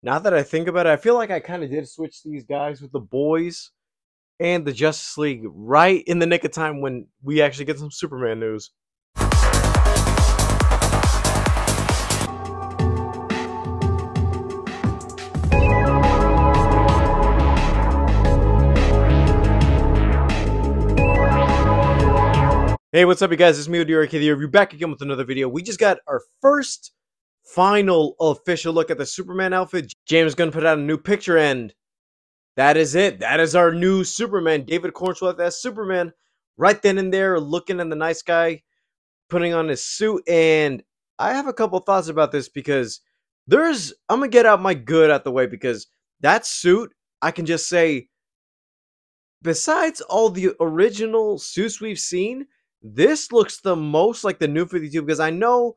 Now that I think about it, I feel like I kind of did switch these guys with the boys and the Justice League right in the nick of time when we actually get some Superman news. Hey, what's up, you guys? It's me, Derek, the review, back again with another video. We just got our first final official look at the Superman outfit. James Gunn put out a new picture, and that is it. That is our new Superman, David Corenswet as Superman. Right then and there, looking at the nice guy, putting on his suit. And I have a couple thoughts about this because I'm going to get out my good out the way because that suit, I can just say, besides all the original suits we've seen, this looks the most like the New 52 because I know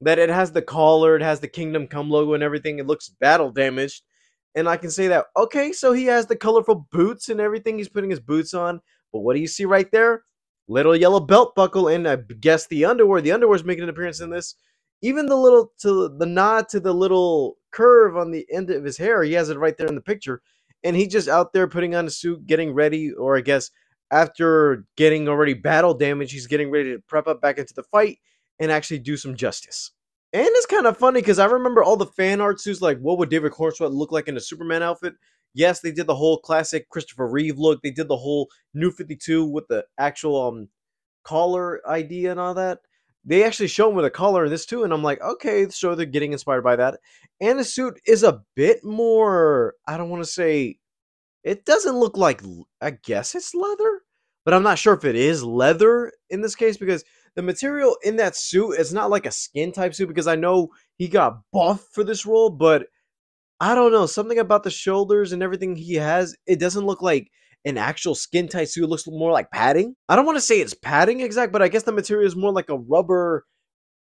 that it has the collar, it has the Kingdom Come logo and everything. It looks battle damaged. And I can say that, okay, so he has the colorful boots and everything. He's putting his boots on. But what do you see right there? Little yellow belt buckle, and I guess the underwear. The underwear's making an appearance in this. Even the nod to the little curve on the end of his hair, he has it right there in the picture. And he's just out there putting on a suit, getting ready, or I guess after getting already battle damage, he's getting ready to prep up back into the fight and actually do some justice. And it's kind of funny because I remember all the fan art suits, like what would David Corenswet look like in a Superman outfit? Yes, they did the whole classic Christopher Reeve look. They did the whole New 52 with the actual collar idea and all that. They actually show him with a collar in this too, and I'm like, okay, so they're getting inspired by that. And the suit is a bit more, I don't want to say, it doesn't look like, I guess it's leather, but I'm not sure if it is leather in this case because the material in that suit is not like a skin type suit because I know he got buffed for this role, but I don't know, something about the shoulders and everything he has, it doesn't look like an actual skin tight suit. It looks more like padding. I don't want to say it's padding exact, but I guess the material is more like a rubber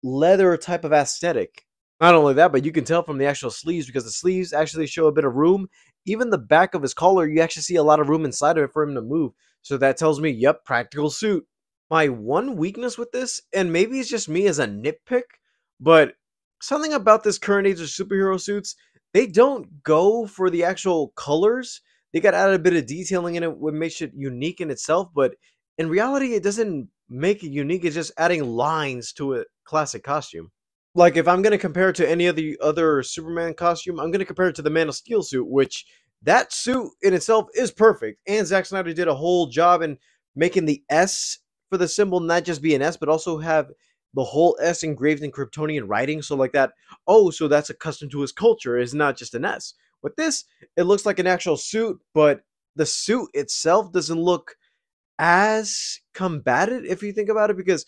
leather type of aesthetic. Not only that, but you can tell from the actual sleeves because the sleeves actually show a bit of room. Even the back of his collar, you actually see a lot of room inside of it for him to move. So that tells me, yep, practical suit. My one weakness with this, and maybe it's just me as a nitpick, but something about this current age of superhero suits, they don't go for the actual colors. They got added a bit of detailing in it, what makes it unique in itself, but in reality, it doesn't make it unique. It's just adding lines to a classic costume. Like, if I'm going to compare it to any of the other Superman costume, I'm going to compare it to the Man of Steel suit, which that suit in itself is perfect. And Zack Snyder did a whole job in making the S for the symbol not just be an S, but also have the whole S engraved in Kryptonian writing. So like that, oh, so that's accustomed to his culture. It's not just an S. With this, it looks like an actual suit, but the suit itself doesn't look as combative if you think about it because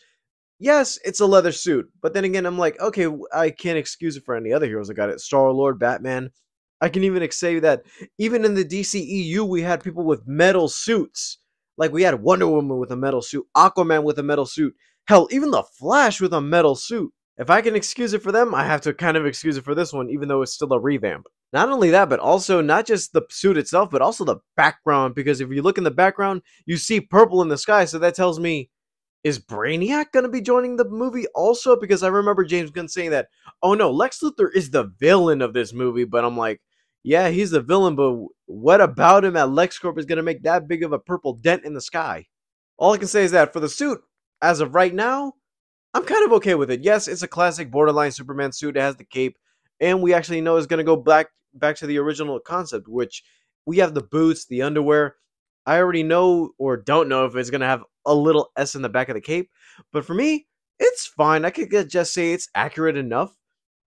yes, it's a leather suit, but then again, I'm like, okay, I can't excuse it for any other heroes that got it. Star-Lord, Batman. I can even say that even in the DCEU, we had people with metal suits. Like we had Wonder Woman with a metal suit, Aquaman with a metal suit. Hell, even the Flash with a metal suit. If I can excuse it for them, I have to kind of excuse it for this one, even though it's still a revamp. Not only that, but also not just the suit itself, but also the background. Because if you look in the background, you see purple in the sky. So that tells me, is Brainiac going to be joining the movie also? Because I remember James Gunn saying that, oh no, Lex Luthor is the villain of this movie. But I'm like, yeah, he's the villain, but what about him at LexCorp is going to make that big of a purple dent in the sky? All I can say is that for the suit, as of right now, I'm kind of okay with it. Yes, it's a classic borderline Superman suit. It has the cape, and we actually know it's going to go back to the original concept, which we have the boots, the underwear. I already know or don't know if it's going to have a little S in the back of the cape, but for me, it's fine. I could just say it's accurate enough,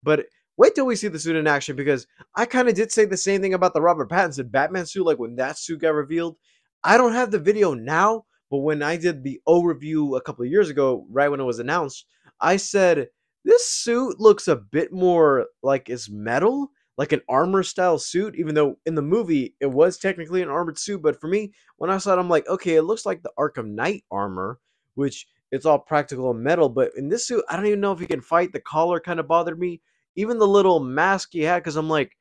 but wait till we see the suit in action because I kind of did say the same thing about the Robert Pattinson Batman suit, like when that suit got revealed. I don't have the video now, but when I did the O review a couple of years ago, right when it was announced, I said, this suit looks a bit more like it's metal, like an armor style suit, even though in the movie it was technically an armored suit. But for me, when I saw it, I'm like, okay, it looks like the Arkham Knight armor, which it's all practical and metal. But in this suit, I don't even know if he can fight. The collar kind of bothered me. Even the little mask he had, because I'm like,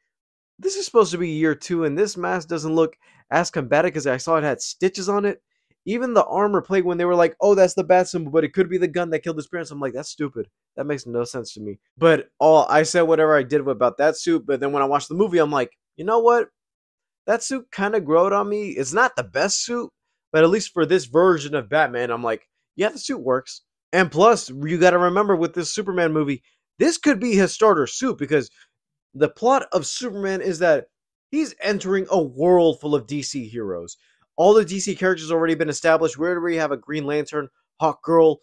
this is supposed to be year 2, and this mask doesn't look as combative because I saw it had stitches on it. Even the armor plate, when they were like, oh, that's the bat symbol, but it could be the gun that killed his parents. I'm like, that's stupid. That makes no sense to me. But I said whatever I did about that suit. But then when I watched the movie, I'm like, you know what? That suit kind of growed on me. It's not the best suit, but at least for this version of Batman, I'm like, yeah, the suit works. And plus, you got to remember with this Superman movie, this could be his starter suit because the plot of Superman is that he's entering a world full of DC heroes. All the DC characters already been established. Where do we have a Green Lantern, Hawk Girl,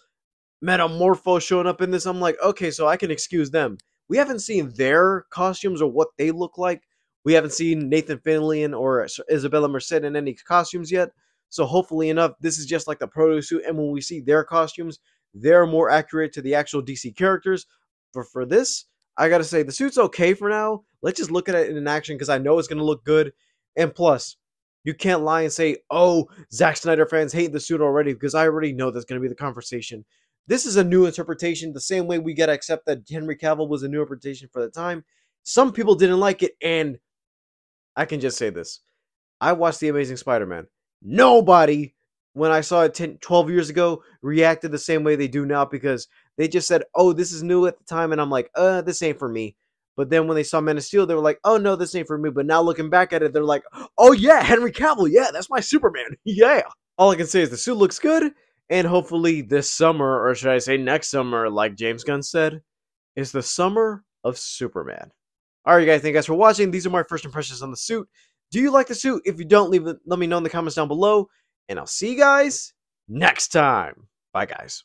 Metamorpho showing up in this? I'm like, okay, so I can excuse them. We haven't seen their costumes or what they look like. We haven't seen Nathan Fillion or Isabella Merced in any costumes yet. So hopefully enough, this is just like the proto suit. And when we see their costumes, they're more accurate to the actual DC characters. But for this, I gotta say, the suit's okay for now. Let's just look at it in action because I know it's gonna look good. And plus, you can't lie and say, oh, Zack Snyder fans hate the suit already, because I already know that's gonna be the conversation. This is a new interpretation, the same way we gotta accept that Henry Cavill was a new interpretation for the time. Some people didn't like it, and I can just say this. I watched The Amazing Spider-Man. Nobody, when I saw it 12 years ago, reacted the same way they do now because they just said, oh, this is new at the time. And I'm like, this ain't for me. But then when they saw Man of Steel, they were like, oh, no, this ain't for me. But now looking back at it, they're like, oh, yeah, Henry Cavill. Yeah, that's my Superman. Yeah. All I can say is the suit looks good. And hopefully this summer, or should I say next summer, like James Gunn said, is the summer of Superman. All right, guys, thank you guys for watching. These are my first impressions on the suit. Do you like the suit? If you don't, let me know in the comments down below. And I'll see you guys next time. Bye, guys.